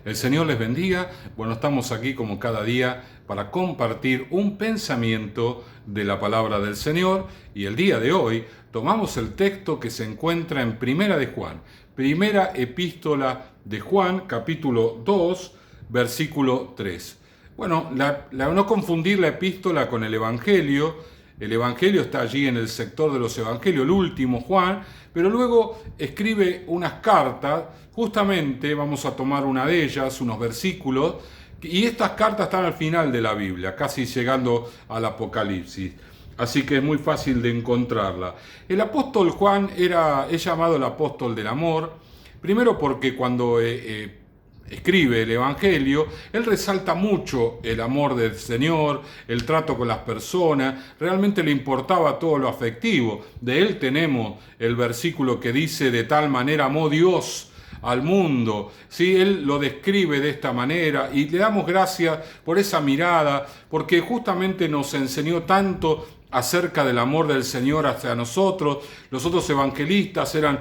El Señor les bendiga. Bueno, estamos aquí como cada día para compartir un pensamiento de la palabra del Señor y el día de hoy tomamos el texto que se encuentra en Primera de Juan, primera epístola de Juan, capítulo 2, versículo 3. Bueno, no confundir la epístola con el Evangelio. El Evangelio está allí en el sector de los Evangelios, el último Juan, pero luego escribe unas cartas. Justamente vamos a tomar una de ellas, unos versículos, y estas cartas están al final de la Biblia, casi llegando al Apocalipsis. Así que es muy fácil de encontrarla. El apóstol Juan es llamado el apóstol del amor, primero porque cuando escribe el Evangelio, él resalta mucho el amor del Señor, el trato con las personas, realmente le importaba todo lo afectivo. De él tenemos el versículo que dice: de tal manera amó Dios al mundo. ¿Sí? Él lo describe de esta manera y le damos gracias por esa mirada, porque justamente nos enseñó tanto acerca del amor del Señor hacia nosotros. Los otros evangelistas eran,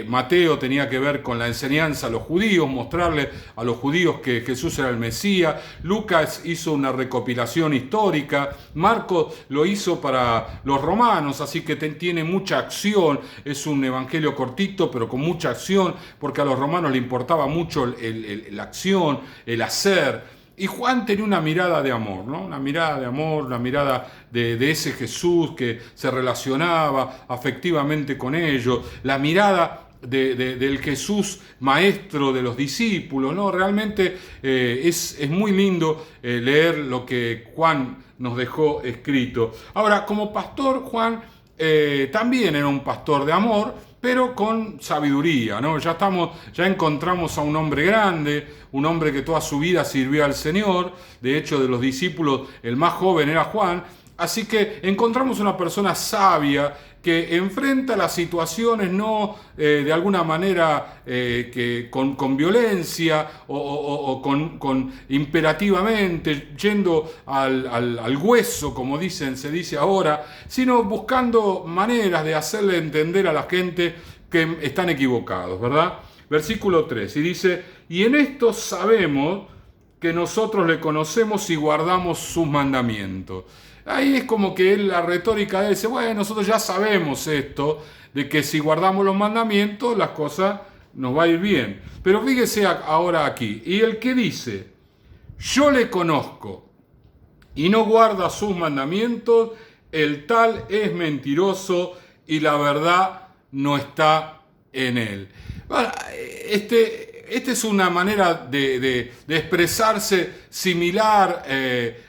Mateo tenía que ver con la enseñanza a los judíos, mostrarle a los judíos que Jesús era el Mesías. Lucas hizo una recopilación histórica, Marcos lo hizo para los romanos, así que tiene mucha acción. Es un evangelio cortito pero con mucha acción, porque a los romanos le importaba mucho la acción, el hacer. Y Juan tenía una mirada de amor, ¿no? Una mirada de amor, una mirada de ese Jesús que se relacionaba afectivamente con ellos, la mirada del Jesús maestro de los discípulos, ¿no? Realmente es muy lindo leer lo que Juan nos dejó escrito. Ahora, como pastor, Juan también era un pastor de amor, pero con sabiduría, ¿no? Ya encontramos a un hombre grande, un hombre que toda su vida sirvió al Señor. De hecho, de los discípulos, el más joven era Juan. Así que encontramos una persona sabia que enfrenta las situaciones no de alguna manera con violencia o con imperativamente, yendo al hueso, como se dice ahora, sino buscando maneras de hacerle entender a la gente que están equivocados, ¿verdad? Versículo 3, y dice: y en esto sabemos que nosotros le conocemos y guardamos sus mandamientos. Ahí es como que la retórica de él dice: bueno, nosotros ya sabemos esto, de que si guardamos los mandamientos, las cosas nos va a ir bien. Pero fíjese ahora aquí, y el que dice: yo le conozco y no guarda sus mandamientos, el tal es mentiroso y la verdad no está en él. Esta es una manera de expresarse similar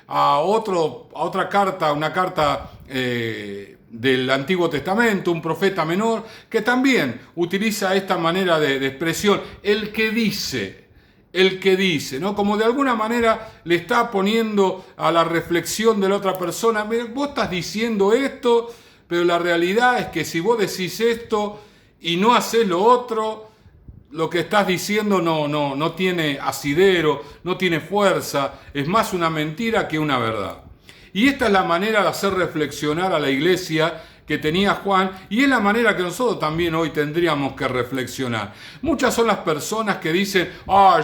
a otra carta, una carta del Antiguo Testamento, un profeta menor, que también utiliza esta manera de expresión. El que dice, ¿no? Como de alguna manera le está poniendo a la reflexión de la otra persona: mira, vos estás diciendo esto, pero la realidad es que si vos decís esto y no haces lo otro, lo que estás diciendo no tiene asidero, no tiene fuerza, es más una mentira que una verdad. Y esta es la manera de hacer reflexionar a la iglesia que tenía Juan, y es la manera que nosotros también hoy tendríamos que reflexionar. Muchas son las personas que dicen: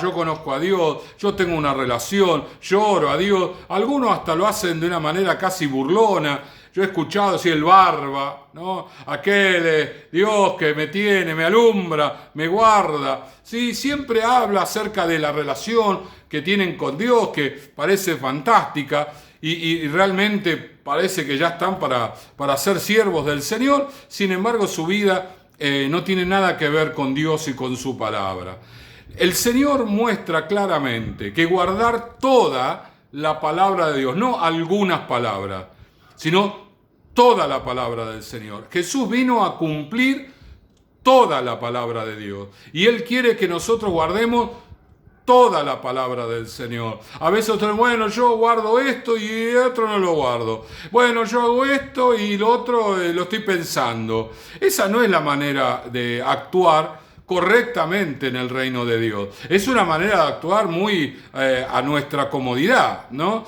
yo conozco a Dios, yo tengo una relación, yo oro a Dios. Algunos hasta lo hacen de una manera casi burlona. Yo he escuchado decir el barba, ¿no? Aquel Dios que me tiene, me alumbra, me guarda. Sí, siempre habla acerca de la relación que tienen con Dios, que parece fantástica, y realmente parece que ya están para ser siervos del Señor. Sin embargo, su vida no tiene nada que ver con Dios y con su palabra. El Señor muestra claramente que guardar toda la palabra de Dios, no algunas palabras, sino toda la palabra del Señor. Jesús vino a cumplir toda la palabra de Dios. Y Él quiere que nosotros guardemos toda la palabra del Señor. A veces usted, bueno, yo guardo esto y otro no lo guardo. Bueno, yo hago esto y lo otro lo estoy pensando. Esa no es la manera de actuar correctamente en el reino de Dios. Es una manera de actuar muy a nuestra comodidad, ¿no?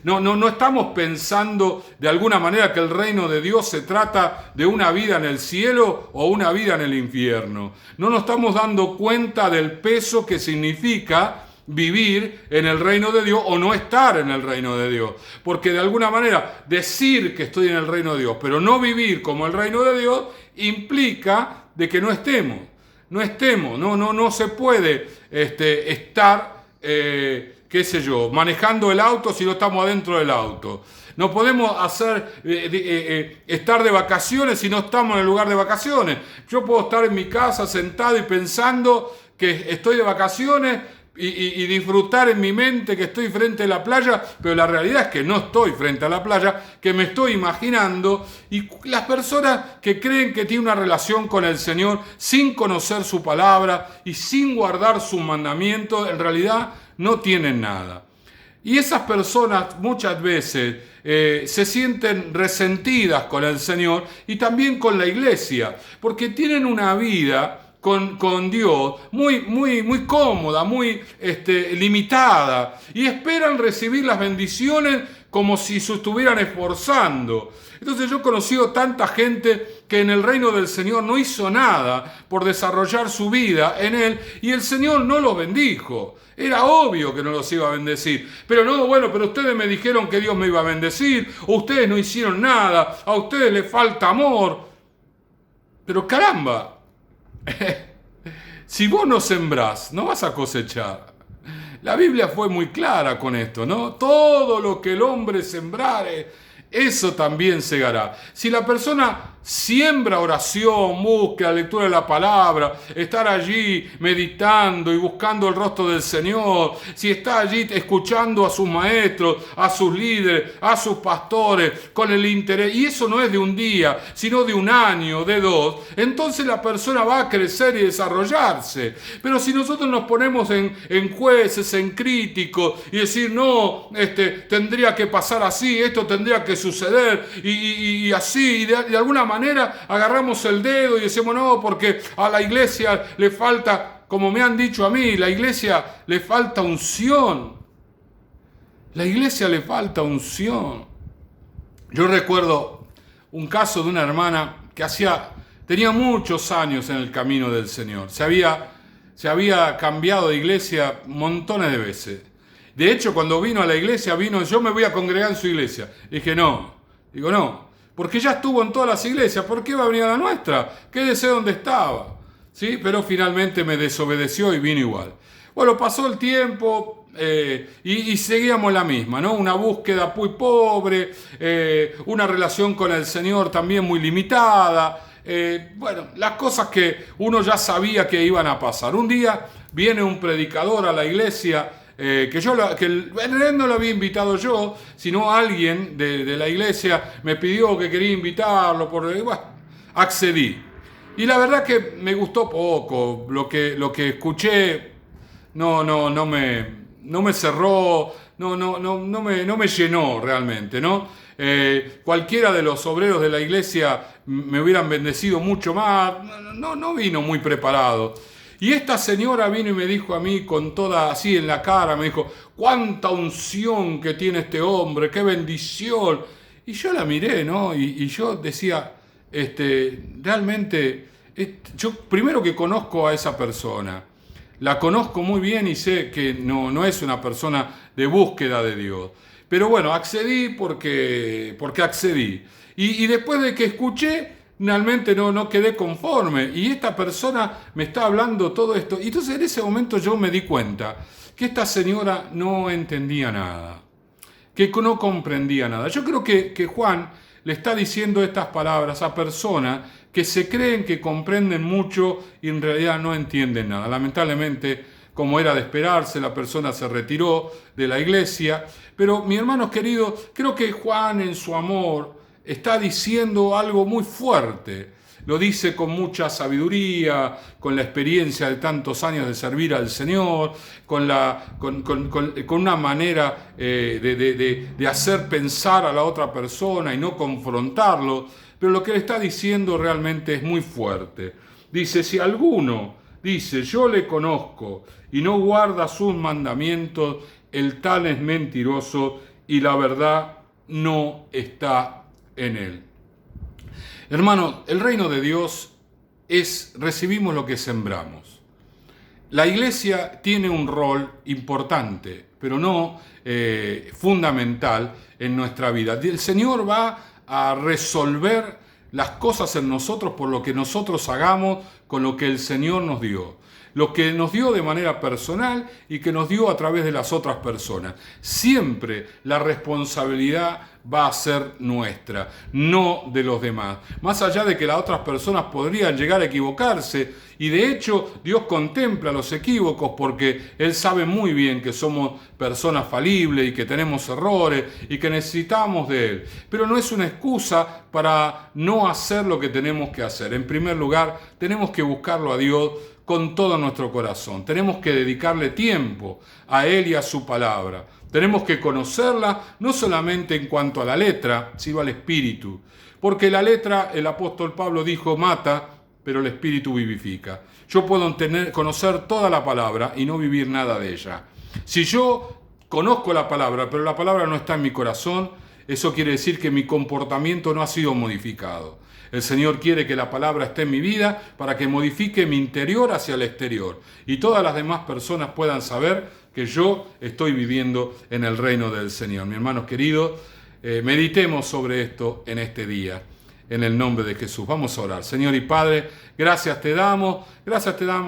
No estamos pensando de alguna manera que el reino de Dios se trata de una vida en el cielo o una vida en el infierno. No nos estamos dando cuenta del peso que significa vivir en el reino de Dios o no estar en el reino de Dios. Porque de alguna manera decir que estoy en el reino de Dios, pero no vivir como el reino de Dios, implica de que no estemos. No se puede estar, qué sé yo, manejando el auto si no estamos adentro del auto. No podemos estar de vacaciones si no estamos en el lugar de vacaciones. Yo puedo estar en mi casa sentado y pensando que estoy de vacaciones y disfrutar en mi mente que estoy frente a la playa, pero la realidad es que no estoy frente a la playa, que me estoy imaginando. Y las personas que creen que tienen una relación con el Señor sin conocer su palabra y sin guardar sus mandamientos, en realidad no tienen nada. Y esas personas muchas veces se sienten resentidas con el Señor y también con la iglesia, porque tienen una vida con Dios muy cómoda, muy limitada, y esperan recibir las bendiciones como si se estuvieran esforzando. Entonces yo he conocido tanta gente que en el reino del Señor no hizo nada por desarrollar su vida en Él, y el Señor no los bendijo. Era obvio que no los iba a bendecir. Pero pero ustedes me dijeron que Dios me iba a bendecir, o ustedes no hicieron nada, a ustedes les falta amor. Pero caramba, si vos no sembrás, no vas a cosechar. La Biblia fue muy clara con esto, ¿no? Todo lo que el hombre sembrare, eso también segará. Si la persona siembra oración, búsqueda, lectura de la palabra, estar allí meditando y buscando el rostro del Señor, si está allí escuchando a sus maestros, a sus líderes, a sus pastores, con el interés, y eso no es de un día, sino de un año, de 2, entonces la persona va a crecer y desarrollarse. Pero si nosotros nos ponemos en jueces, en críticos, y decir, no, tendría que pasar así, esto tendría que suceder, y así, y de alguna manera agarramos el dedo y decimos, no, porque a la iglesia le falta, como me han dicho a mí, la iglesia le falta unción. La iglesia le falta unción. Yo recuerdo un caso de una hermana que tenía muchos años en el camino del Señor. Se había cambiado de iglesia montones de veces. De hecho, cuando vino a la iglesia, yo me voy a congregar en su iglesia. Dije, no, porque ya estuvo en todas las iglesias, ¿por qué va a venir a la nuestra? Quédese donde estaba. ¿Sí? Pero finalmente me desobedeció y vino igual. Bueno, pasó el tiempo y seguíamos la misma, ¿no? Una búsqueda muy pobre, una relación con el Señor también muy limitada. Las cosas que uno ya sabía que iban a pasar. Un día viene un predicador a la iglesia, que en realidad no lo había invitado yo, sino alguien de la iglesia me pidió que quería invitarlo, accedí. Y la verdad que me gustó poco, lo que escuché no me cerró, no me llenó realmente, ¿no? Cualquiera de los obreros de la iglesia me hubieran bendecido mucho más, no vino muy preparado. Y esta señora vino y me dijo a mí con toda así en la cara, me dijo, cuánta unción que tiene este hombre, qué bendición. Y yo la miré, ¿no? Y yo decía, realmente, yo primero que conozco a esa persona, la conozco muy bien y sé que no es una persona de búsqueda de Dios. Pero bueno, accedí porque accedí. Y después de que escuché, finalmente no quedé conforme, y esta persona me está hablando todo esto, y entonces en ese momento yo me di cuenta que esta señora no entendía nada, que no comprendía nada. Yo creo que Juan le está diciendo estas palabras a personas que se creen que comprenden mucho y en realidad no entienden nada. Lamentablemente, como era de esperarse, la persona se retiró de la iglesia, pero mi hermano querido, creo que Juan en su amor está diciendo algo muy fuerte. Lo dice con mucha sabiduría, con la experiencia de tantos años de servir al Señor, con una manera de hacer pensar a la otra persona y no confrontarlo. Pero lo que le está diciendo realmente es muy fuerte. Dice, si alguno dice, yo le conozco y no guarda sus mandamientos, el tal es mentiroso y la verdad no está en él. Hermano, el reino de Dios es recibimos lo que sembramos. La iglesia tiene un rol importante, pero no fundamental en nuestra vida. El Señor va a resolver las cosas en nosotros por lo que nosotros hagamos con lo que el Señor nos dio. Lo que nos dio de manera personal y que nos dio a través de las otras personas. Siempre la responsabilidad va a ser nuestra, no de los demás. Más allá de que las otras personas podrían llegar a equivocarse, y de hecho Dios contempla los equívocos porque Él sabe muy bien que somos personas falibles y que tenemos errores y que necesitamos de Él. Pero no es una excusa para no hacer lo que tenemos que hacer. En primer lugar, tenemos que buscarlo a Dios con todo nuestro corazón. Tenemos que dedicarle tiempo a Él y a su palabra. Tenemos que conocerla no solamente en cuanto a la letra, sino al espíritu. Porque la letra, el apóstol Pablo dijo, mata, pero el espíritu vivifica. Yo puedo conocer toda la palabra y no vivir nada de ella. Si yo conozco la palabra, pero la palabra no está en mi corazón, eso quiere decir que mi comportamiento no ha sido modificado. El Señor quiere que la palabra esté en mi vida para que modifique mi interior hacia el exterior y todas las demás personas puedan saber que yo estoy viviendo en el reino del Señor. Mis hermanos queridos, meditemos sobre esto en este día, en el nombre de Jesús. Vamos a orar. Señor y Padre, gracias te damos,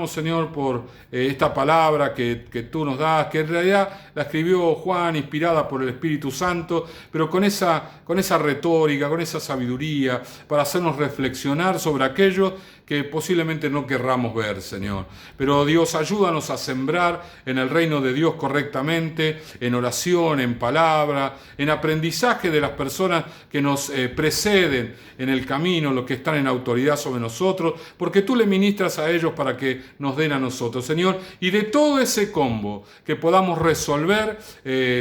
Señor, por esta palabra que tú nos das, que en realidad la escribió Juan, inspirada por el Espíritu Santo, pero con esa retórica, con esa sabiduría, para hacernos reflexionar sobre aquello que posiblemente no querramos ver, Señor. Pero Dios, ayúdanos a sembrar en el reino de Dios correctamente, en oración, en palabra, en aprendizaje de las personas que nos preceden en el camino, los que están en autoridad sobre nosotros, porque tú le ministras a ellos para que nos den a nosotros, Señor. Y de todo ese combo que podamos resolver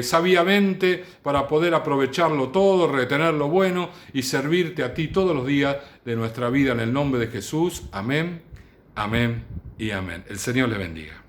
sabiamente para poder aprovecharlo todo, retener lo bueno y servirte a ti todos los días de nuestra vida en el nombre de Jesús. Amén, amén y amén. El Señor le bendiga.